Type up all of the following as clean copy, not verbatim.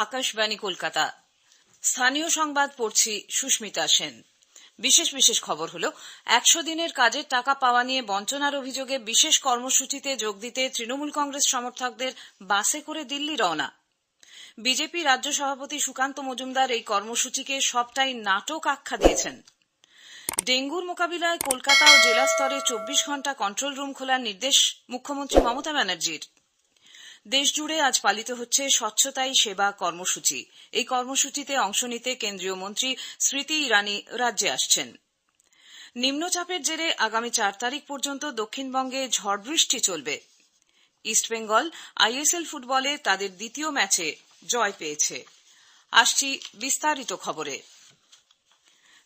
আকাশবাণী কলকাতা। স্থানীয় সংবাদ পড়ছি সুস্মিতা সেন। বিশেষ খবর হলো 100 দিনের কাজের টাকা পাওয়া নিয়ে বঞ্চনার অভিযোগে বিশেষ কর্মসূচিতে যোগ দিতে তৃণমূল কংগ্রেস সমর্থকদের বাসে করে দিল্লি রওনা। বিজেপি রাজ্য সভাপতি সুকান্ত মজুমদার এই কর্মসূচিকে সবটাই নাটক আখ্যা দিয়েছেন। ডেঙ্গুর মোকাবিলায় কলকাতা ও জেলা স্তরে 24 ঘণ্টা কন্ট্রোল রুম খোলার নির্দেশ মুখ্যমন্ত্রী মমতা ব্যানার্জির। দেশজুড়ে আজ পালিত হচ্ছে স্বচ্ছতাই সেবা কর্মসূচি। এই কর্মসূচিতে অংশ নিতে কেন্দ্রীয় মন্ত্রী স্মৃতি ইরানি রাজ্যে আসছেন। নিম্নচাপের জেরে আগামী 4 তারিখ পর্যন্ত দক্ষিণবঙ্গে ঝড় বৃষ্টি চলবে। ইস্টবেঙ্গল আইএসএল ফুটবলে তাদের দ্বিতীয় ম্যাচে জয় পেয়েছে। আসছি বিস্তারিত খবরে।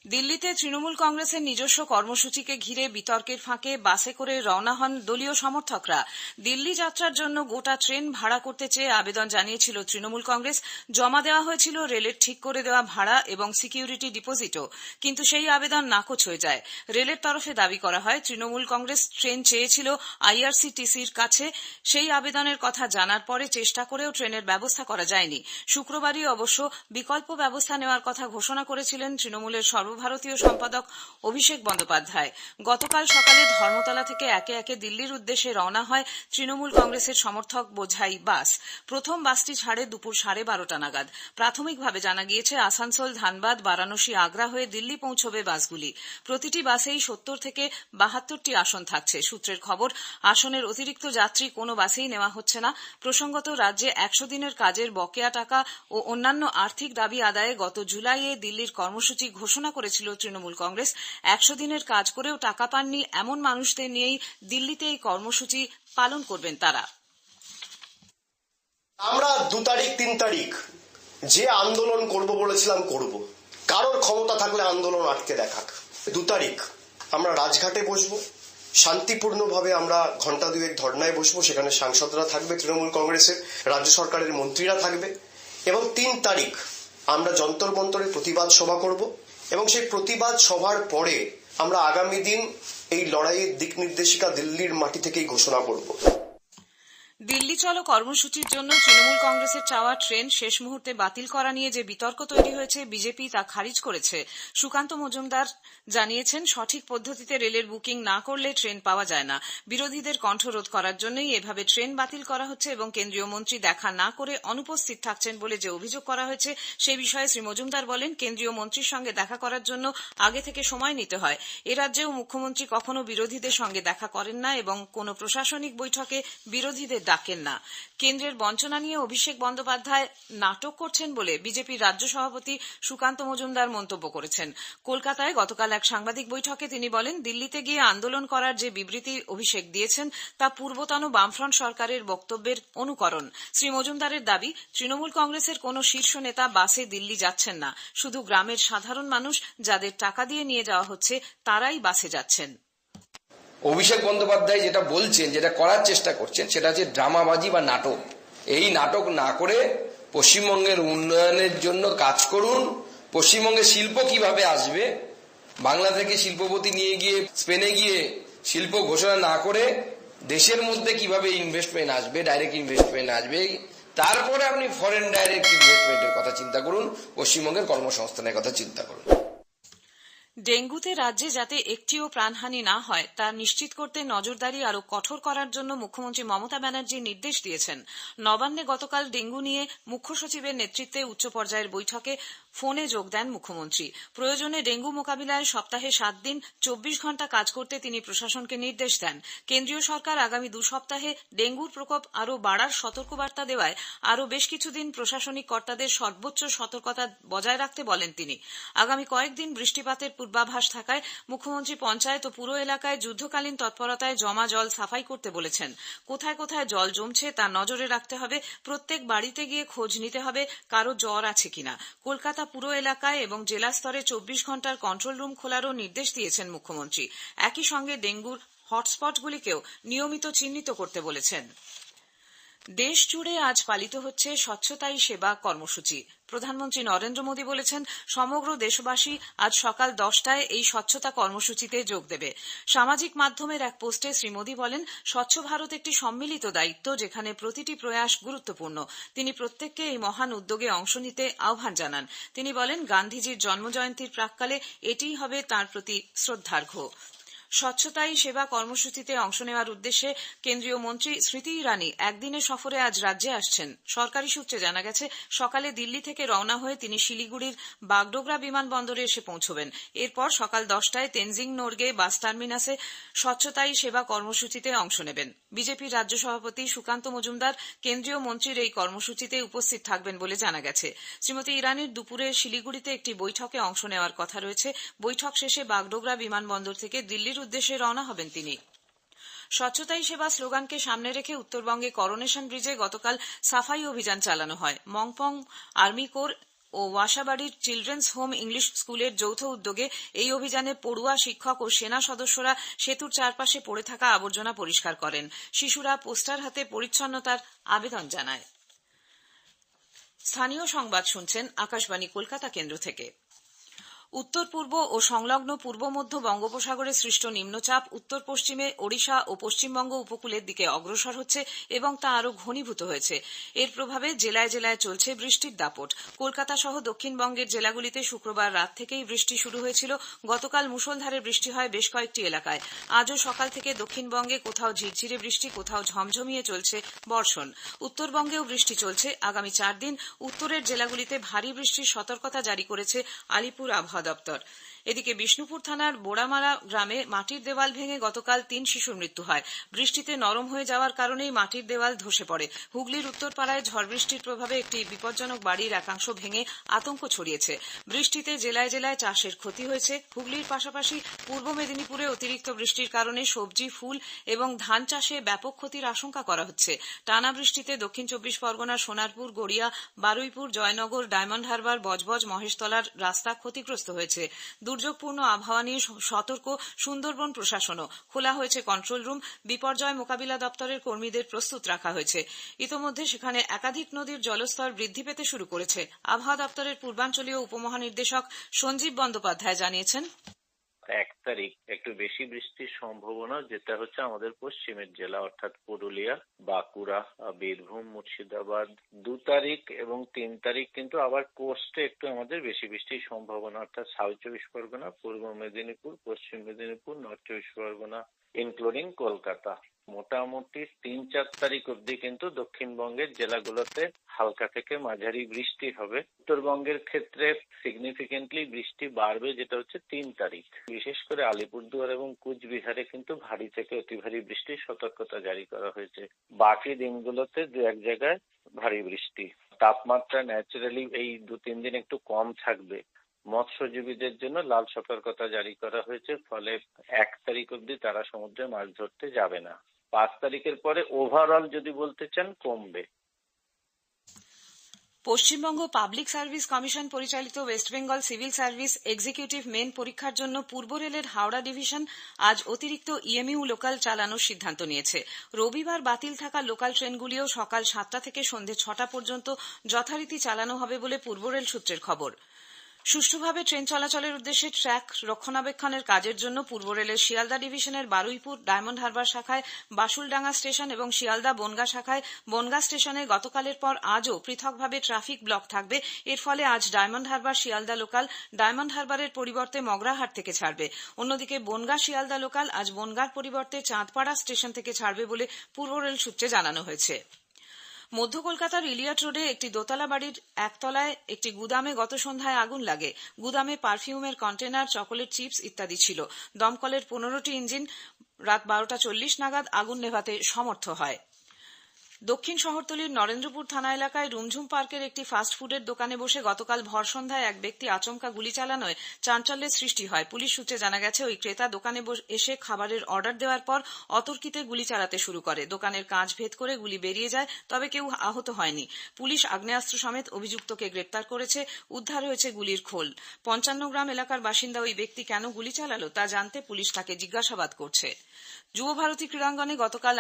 দিল্লিতে তৃণমূল কংগ্রেসের নিজস্ব কর্মসূচিকে ঘিরে বিতর্কের ফাঁকে বাসে করে রওনা হন দলীয় সমর্থকরা। দিল্লি যাত্রার জন্য গোটা ট্রেন ভাড়া করতে চেয়ে আবেদন জানিয়েছিল তৃণমূল কংগ্রেস। জমা দেওয়া হয়েছিল রেলের ঠিক করে দেওয়া ভাড়া এবং সিকিউরিটি ডিপোজিটও, কিন্তু সেই আবেদন নাকচ হয়ে যায়। রেলের তরফে দাবি করা হয় তৃণমূল কংগ্রেস ট্রেন চেয়েছিল আইআরসিটিসির কাছে। সেই আবেদনের কথা জানার পরে চেষ্টা করেও ট্রেনের ব্যবস্থা করা যায়নি। শুক্রবারই অবশ্য বিকল্প ব্যবস্থা নেওয়ার কথা ঘোষণা করেছিলেন তৃণমূলের সর্বভারতীয় সম্পাদক অভিষেক বন্দ্যোপাধ্যায়। গতকাল সকালে ধর্মতলা থেকে একে একে দিল্লির উদ্দেশ্যে রওনা হয় তৃণমূল কংগ্রেসের সমর্থক বোঝাই বাস। প্রথম বাসটি ছাড়ে দুপুর 12:30 নাগাদ। প্রাথমিকভাবে জানা গিয়েছে আসানসোল, ধানবাদ, বারাণসী, আগ্রা হয়ে দিল্লি পৌঁছবে বাসগুলি। প্রতিটি বাসেই 70 থেকে 72টি আসন থাকছে। সূত্রের খবর, আসনের অতিরিক্ত যাত্রী কোনো বাসেই নেওয়া হচ্ছে না। প্রসঙ্গত, রাজ্যে 100 দিনের কাজের বকেয়া টাকা ও অন্যান্য আর্থিক দাবি আদায়ে গত জুলাইয়ে দিল্লির কর্মসূচি ঘোষণা করেছিল তৃণমূল কংগ্রেস। 100 দিনের কাজ করেও টাকা পাননি এমন মানুষদের নিয়েই দিল্লিতে এই কর্মসূচি পালন করবেন তারা। আমরা 2 তারিখ 3 তারিখ যে আন্দোলন করব বলেছিলাম করব। কারোর ক্ষমতা থাকলে আন্দোলন আটকে দেখাক। 2 তারিখ আমরা রাজঘাটে বসবো, শান্তিপূর্ণভাবে আমরা ঘন্টা 2 ধর্নায় বসবো। সেখানে সাংসদরা থাকবে, তৃণমূল কংগ্রেসের রাজ্য সরকারের মন্ত্রীরা থাকবে। এবং 3 তারিখ আমরা যন্তর মন্তরে প্রতিবাদ সভা করব এবং সেই প্রতিবাদ সভার পরে আমরা আগামী দিন এই লড়াইয়ের দিক নির্দেশিকা দিল্লির মাটি থেকেই ঘোষণা করব। দিল্লি চলো কর্মসূচির জন্য তৃণমূল কংগ্রেসের চাওয়া ট্রেন শেষ মুহূর্তে বাতিল করা নিয়ে যে বিতর্ক তৈরি হয়েছে, বিজেপি তা খারিজ করেছে। সুকান্ত মজুমদার জানিয়েছেন, সঠিক পদ্ধতিতে রেলের বুকিং না করলে ট্রেন পাওয়া যায় না। বিরোধীদের কণ্ঠরোধ করার জন্যই এভাবে ট্রেন বাতিল করা হচ্ছে এবং কেন্দ্রীয় মন্ত্রী দেখা না করে অনুপস্থিত থাকছেন বলে যে অভিযোগ করা হয়েছে, সে বিষয়ে শ্রী মজুমদার বলেন, কেন্দ্রীয় মন্ত্রীর সঙ্গে দেখা করার জন্য আগে থেকে সময় নিতে হয়। এ রাজ্যেও মুখ্যমন্ত্রী কখনো বিরোধীদের সঙ্গে দেখা করেন না এবং কোনো প্রশাসনিক বৈঠকে বিরোধীদের ডাকেন না। কেন্দ্রের বঞ্চনা নিয়ে অভিষেক বন্দ্যোপাধ্যায় নাটক করছেন বলে বিজেপির রাজ্য সভাপতি সুকান্ত মজুমদার মন্তব্য করেছেন। কলকাতায় গতকাল এক সাংবাদিক বৈঠকে তিনি বলেন, দিল্লিতে গিয়ে আন্দোলন করার যে বিবৃতি অভিষেক দিয়েছেন তা পূর্বতন বামফ্রন্ট সরকারের বক্তব্যের অনুকরণ। শ্রী মজুমদারের দাবি, তৃণমূল কংগ্রেসের কোনো শীর্ষ নেতা বাসে দিল্লি যাচ্ছেন না। শুধু গ্রামের সাধারণ মানুষ যাদের টাকা দিয়ে নিয়ে যাওয়া হচ্ছে তারাই বাসে যাচ্ছেন। অভিষেক বন্দ্যোপাধ্যায় যেটা বলছেন, যেটা করার চেষ্টা করছেন, সেটা হচ্ছে ড্রামাবাজি বা নাটক। এই নাটক না করে পশ্চিমবঙ্গের উন্নয়নের জন্য কাজ করুন। পশ্চিমবঙ্গে শিল্প কিভাবে আসবে, বাংলা থেকে শিল্পপতি নিয়ে গিয়ে স্পেনে গিয়ে শিল্প ঘোষণা না করে দেশের মধ্যে কিভাবে ইনভেস্টমেন্ট আসবে, ডাইরেক্ট ইনভেস্টমেন্ট আসবে, তারপরে আপনি ফরেন ডাইরেক্ট ইনভেস্টমেন্টের কথা চিন্তা করুন, পশ্চিমবঙ্গের কর্মসংস্থানের কথা চিন্তা করুন। ডেঙ্গুতে রাজ্যে যাতে একটিও প্রাণহানি না হয় তা নিশ্চিত করতে নজরদারি আরও কঠোর করার জন্য মুখ্যমন্ত্রী মমতা ব্যানার্জি নির্দেশ দিয়েছেন। নবান্নে গতকাল ডেঙ্গু নিয়ে মুখ্য সচিবের নেতৃত্বে উচ্চ পর্যায়ের বৈঠকে ফোনে যোগ দেন মুখ্যমন্ত্রী। প্রয়োজনে ডেঙ্গু মোকাবিলায় সপ্তাহে 7 দিন 24 ঘণ্টা কাজ করতে তিনি প্রশাসনকে নির্দেশ দেন। কেন্দ্রীয় সরকার আগামী 2 সপ্তাহে ডেঙ্গুর প্রকোপ আরও বাড়ার সতর্কবার্তা দেওয়ায় আরও বেশ কিছুদিন প্রশাসনিক কর্তাদের সর্বোচ্চ সতর্কতা বজায় রাখতে বলেন তিনি। আগামী কয়েকদিন বৃষ্টিপাতের পূর্বাভাস থাকায় মুখ্যমন্ত্রী পঞ্চায়েত ও পুর এলাকায় যুদ্ধকালীন তৎপরতায় জমা জল সাফাই করতে বলেছেন। কোথায় কোথায় জল জমছে তা নজরে রাখতে হবে। প্রত্যেক বাড়িতে গিয়ে খোঁজ নিতে হবে কারো জ্বর আছে কিনা। কলকাতা পুর এলাকায় এবং জেলা স্তরে 24 ঘণ্টার কন্ট্রোল রুম খোলারও নির্দেশ দিয়েছেন মুখ্যমন্ত্রী। একই সঙ্গে ডেঙ্গুর হটস্পটগুলিকেও নিয়মিত চিহ্নিত করতে বলেছেন। দেশ জুড়ে আজ পালিত হচ্ছে স্বচ্ছতাই সেবা কর্মসূচি। প্রধানমন্ত্রী নরেন্দ্র মোদী বলেছেন, সমগ্র দেশবাসী আজ সকাল 10টায় এই স্বচ্ছতা কর্মসূচিতে যোগ দেবে। সামাজিক মাধ্যমের এক পোস্টে শ্রী মোদী বলেন, স্বচ্ছ ভারত একটি সম্মিলিত দায়িত্ব, যেখানে প্রতিটি প্রয়াস গুরুত্বপূর্ণ। তিনি প্রত্যেককে এই মহান উদ্যোগে অংশ নিতে আহ্বান জানান। তিনি বলেন, গান্ধীজির জন্মজয়ন্তীর প্রাক্কালে এটিই হবে তাঁর প্রতি শ্রদ্ধার্ঘ্য। স্বচ্ছতাই সেবা কর্মসূচিতে অংশ নেওয়ার উদ্দেশ্যে কেন্দ্রীয় মন্ত্রী স্মৃতি ইরানি একদিনের সফরে আজ রাজ্যে আসছেন। সরকারি সূত্রে জানা গেছে, সকালে দিল্লি থেকে রওনা হয়ে তিনি শিলিগুড়ির বাগডোগরা বিমানবন্দরে এসে পৌঁছবেন। এরপর সকাল 10টায় তেনজিং নোরগে বাস টার্মিনাসে স্বচ্ছতাই সেবা কর্মসূচিতে অংশ নেবেন। বিজেপির রাজ্য সভাপতি সুকান্ত মজুমদার কেন্দ্রীয় মন্ত্রীর এই কর্মসূচিতে উপস্থিত থাকবেন বলে জানা গেছে। শ্রীমতী ইরানির দুপুরে শিলিগুড়িতে একটি বৈঠকে অংশ নেওয়ার কথা রয়েছে। বৈঠক শেষে বাগডোগরা বিমানবন্দর থেকে দিল্লির উদ্দেশ্যে রওনা হবেন তিনি। স্বচ্ছতাই সেবা স্লোগানকে সামনে রেখে উত্তরবঙ্গে করোনেশন ব্রিজে গতকাল সাফাই অভিযান চালানো হয়। মংপং আর্মি কোর ও ওয়াসাবাড়ির চিলড্রেন্স হোম ইংলিশ স্কুলের যৌথ উদ্যোগে এই অভিযানে পড়ুয়া, শিক্ষক ও সেনা সদস্যরা সেতুর চারপাশে পড়ে থাকা আবর্জনা পরিষ্কার করেন। শিশুরা পোস্টার হাতে পরিচ্ছন্নতার আবেদন জানায়। স্থানীয় সংবাদ শুনছেন আকাশবাণী কলকাতা কেন্দ্র থেকে। উত্তর পূর্ব ও সংলগ্ন পূর্ব মধ্য বঙ্গোপসাগরে সৃষ্ট নিম্নচাপ উত্তর পশ্চিমে ওড়িশা ও পশ্চিমবঙ্গ উপকূলের দিকে অগ্রসর হচ্ছে এবং তা আরও ঘনীভূত হয়েছে। এর প্রভাবে জেলায় জেলায় চলছে বৃষ্টির দাপট। কলকাতা সহ দক্ষিণবঙ্গের জেলাগুলিতে শুক্রবার রাত থেকেই বৃষ্টি শুরু হয়েছিল। গতকাল মুষলধারে বৃষ্টি হয় বেশ কয়েকটি এলাকায়। আজও সকাল থেকে দক্ষিণবঙ্গে কোথাও ঝিরঝিরে বৃষ্টি, কোথাও ঝমঝমিয়ে চলছে বর্ষণ। উত্তরবঙ্গেও বৃষ্টি চলছে। আগামী 4 দিন উত্তরের জেলাগুলিতে ভারী বৃষ্টির সতর্কতা জারি করেছে আলিপুর আবহাওয়া দপ্তর। এদিকে বিষ্ণুপুর থানার বোড়ামারা গ্রামে মাটির দেওয়াল ভেঙে গতকাল 3 শিশুর মৃত্যু হয়। বৃষ্টিতে নরম হয়ে যাওয়ার কারণেই মাটির দেওয়াল ধসে পড়ে। হুগলির উত্তরপাড়ায় ঝড় বৃষ্টির প্রভাবে একটি বিপজ্জনক বাড়ির একাংশ ভেঙে আতঙ্ক ছড়িয়েছে। বৃষ্টিতে জেলায় জেলায় চাষের ক্ষতি হয়েছে। হুগলির পাশাপাশি পূর্ব মেদিনীপুরে অতিরিক্ত বৃষ্টির কারণে সবজি, ফুল এবং ধান চাষে ব্যাপক ক্ষতির আশঙ্কা করা হচ্ছে। টানা বৃষ্টিতে দক্ষিণ 24 পরগনার সোনারপুর, গড়িয়া, বারুইপুর, জয়নগর, ডায়মন্ড হারবার, বজবজ, মহেশতলার রাস্তা ক্ষতিগ্রস্ত হয়েছে। দুর্যোগপূর্ণ আবহাওয়া নিয়ে সতর্ক সুন্দরবন প্রশাসনও। খোলা হয়েছে কন্ট্রোল রুম। বিপর্যয় মোকাবিলা দপ্তরের কর্মীদের প্রস্তুত রাখা হয়েছে। ইতোমধ্যে সেখানে একাধিক নদীর জলস্তর বৃদ্ধি পেতে শুরু করেছে। আবহাওয়া দপ্তরের পূর্বাঞ্চলীয় উপমহানির্দেশক সঞ্জীব বন্দ্যোপাধ্যায় জানিয়েছেন, 1 তারিখ একটু বেশি বৃষ্টির সম্ভাবনা, যেটা হচ্ছে আমাদের পশ্চিমের জেলা অর্থাৎ পুরুলিয়া, বাঁকুড়া, বীরভূম, মুর্শিদাবাদ। 2 তারিখ এবং 3 তারিখ কিন্তু আবার কোস্টে একটু আমাদের বেশি বৃষ্টির সম্ভাবনা, অর্থাৎ সাউথ 24 পরগনা, পূর্ব মেদিনীপুর, পশ্চিম মেদিনীপুর, নর্থ 24 পরগনা ইনক্লুডিং কলকাতা। মোটামুটি 3-4 তারিখ অব্দি কিন্তু দক্ষিণবঙ্গের জেলাগুলোতে হালকা থেকে মাঝারি বৃষ্টি হবে। উত্তরবঙ্গের ক্ষেত্রে সিগনিফিকেন্টলি বৃষ্টি বাড়বে, যেটা হচ্ছে 3 তারিখ। বিশেষ করে আলিপুরদুয়ার এবং কুচবিহারে কিন্তু ভারী থেকে অতি ভারী বৃষ্টির সতর্কতা জারি করা হয়েছে। বাকি দিনগুলোতে 2-1 জায়গায় ভারী বৃষ্টি। তাপমাত্রা ন্যাচারালি এই 2-3 দিন একটু কম থাকবে। মৎস্যজীবীদের জন্য লাল সতর্কতা জারি করা হয়েছে, ফলে 1 তারিখ অব্দি তারা সমুদ্রে মাছ ধরতে যাবে না। 5 তারিখের পরে ওভারঅল যদি বলতে চান কমবে। পশ্চিমবঙ্গ পাবলিক সার্ভিস কমিশন পরিচালিত West Bengal civil service executive main পরীক্ষার জন্য পূর্ব রেলের হাওড়া ডিভিশন আজ অতিরিক্ত ইএমইউ লোকাল চালানোর সিদ্ধান্ত নিয়েছে। রবিবার বাতিল থাকা লোকাল ট্রেনগুলিও সকাল 7টা থেকে সন্ধে 6টা পর্যন্ত যথারীতি চালানো হবে বলে পূর্ব রেল সূত্রের খবর। সুষ্ঠুভাবে ট্রেন চলাচলের উদ্দেশ্যে ট্র্যাক রক্ষণাবেক্ষণের কাজের জন্য পূর্ব রেলের শিয়ালদা ডিভিশনের বারুইপুর ডায়মন্ড হারবার শাখায় বাসুলডাঙ্গা স্টেশন এবং শিয়ালদা বনগা শাখায় বনগা স্টেশনে গতকালের পর আজও পৃথকভাবে ট্রাফিক ব্লক থাকবে। এর ফলে আজ ডায়মন্ড হারবার শিয়ালদা লোকাল ডায়মন্ড হারবারের পরিবর্তে মগরাহাট থেকে ছাড়বে। অন্যদিকে বনগা শিয়ালদা লোকাল আজ বনগার পরিবর্তে চাঁদপাড়া স্টেশন থেকে ছাড়বে বলে পূর্ব রেল সূত্রে জানানো হয়েছে। মধ্য কলকাতার ইলিয়াট রোডে একটি দোতলা বাড়ির একতলায় একটি গুদামে গত সন্ধ্যায় আগুন লাগে। গুদামে পারফিউমের কন্টেনার, চকোলেট চিপস ইত্যাদি ছিল। দমকলের 15টি ইঞ্জিন রাত 12:40 নাগাদ আগুন নেভাতে সমর্থ হয়। দক্ষিণ শহরতলির নরেন্দ্রপুর থানা এলাকায় রুমঝুম পার্কের একটি ফাস্টফুডের দোকানে বসে গতকাল ভর সন্ধ্যায় এক ব্যক্তি আচমকা গুলি চালানোয় চাঞ্চল্যের সৃষ্টি হয়। পুলিশ সূত্রে জানা গেছে, ওই ক্রেতা দোকানে এসে খাবারের অর্ডার দেওয়ার পর অতর্কিতে গুলি চালাতে শুরু করে। দোকানের কাঁচ ভেদ করে গুলি বেরিয়ে যায়, তবে কেউ আহত হয়নি। পুলিশ আগ্নেয়াস্ত্র সমেত অভিযুক্তকে গ্রেপ্তার করেছে। উদ্ধার হয়েছে গুলির খোল। 55 গ্রাম এলাকার বাসিন্দা ওই ব্যক্তি কেন গুলি চালালো তা জানতে পুলিশ তাকে জিজ্ঞাসাবাদ করছে। যুব ভারতী ক্রীড়াঙ্গনে গতকাল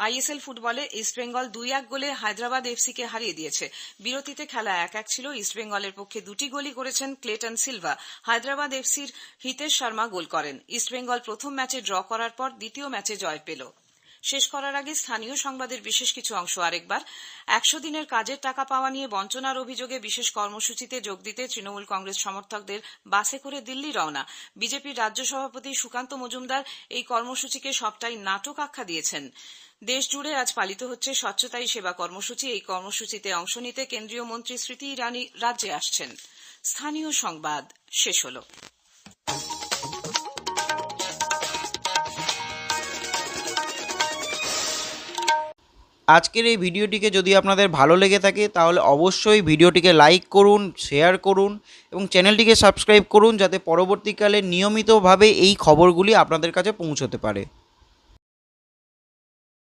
আইএসএল ফুটবল বলে ইস্টবেঙ্গল 2-1 গোলে হায়দ্রাবাদ এফসিকে হারিয়ে দিয়েছে। বিরতিতে খেলা 1-1 ছিল। ইস্টবেঙ্গলের পক্ষে 2টি গোলই করেছেন ক্লেটন সিলভা। হায়দ্রাবাদ এফসির হিতেশ শর্মা গোল করেন। ইস্টবেঙ্গল প্রথম ম্যাচে ড্র করার পর দ্বিতীয় ম্যাচে জয় পেল। শেষ করার আগে স্থানীয় সংবাদের বিশেষ কিছু অংশ আরেকবার। 100 দিনের কাজের টাকা পাওয়া নিয়ে বঞ্চনার অভিযোগে বিশেষ কর্মসূচিতে যোগ দিতে তৃণমূল কংগ্রেস সমর্থকদের বাসে করে দিল্লি রওনা। বিজেপির রাজ্য সভাপতি সুকান্ত মজুমদার এই কর্মসূচিকে সবটাই নাটক আখ্যা দিয়েছেন। দেশ জুড়ে আজ পালিত হচ্ছে স্বচ্ছতাই সেবা কর্মসূচি। এই কর্মসূচিতে অংশ নিতে কেন্দ্রীয় মন্ত্রী স্মৃতি ইরানি রাজ্যে আসছেন। স্থানীয় সংবাদ শেষ হল। আজকের এই ভিডিওটিকে যদি আপনাদের ভালো লেগে থাকে তাহলে অবশ্যই ভিডিওটিকে লাইক করুন, শেয়ার করুন এবং চ্যানেলটিকে সাবস্ক্রাইব করুন, যাতে পরবর্তীকালে নিয়মিতভাবে এই খবরগুলি আপনাদের কাছে পৌঁছতে পারে।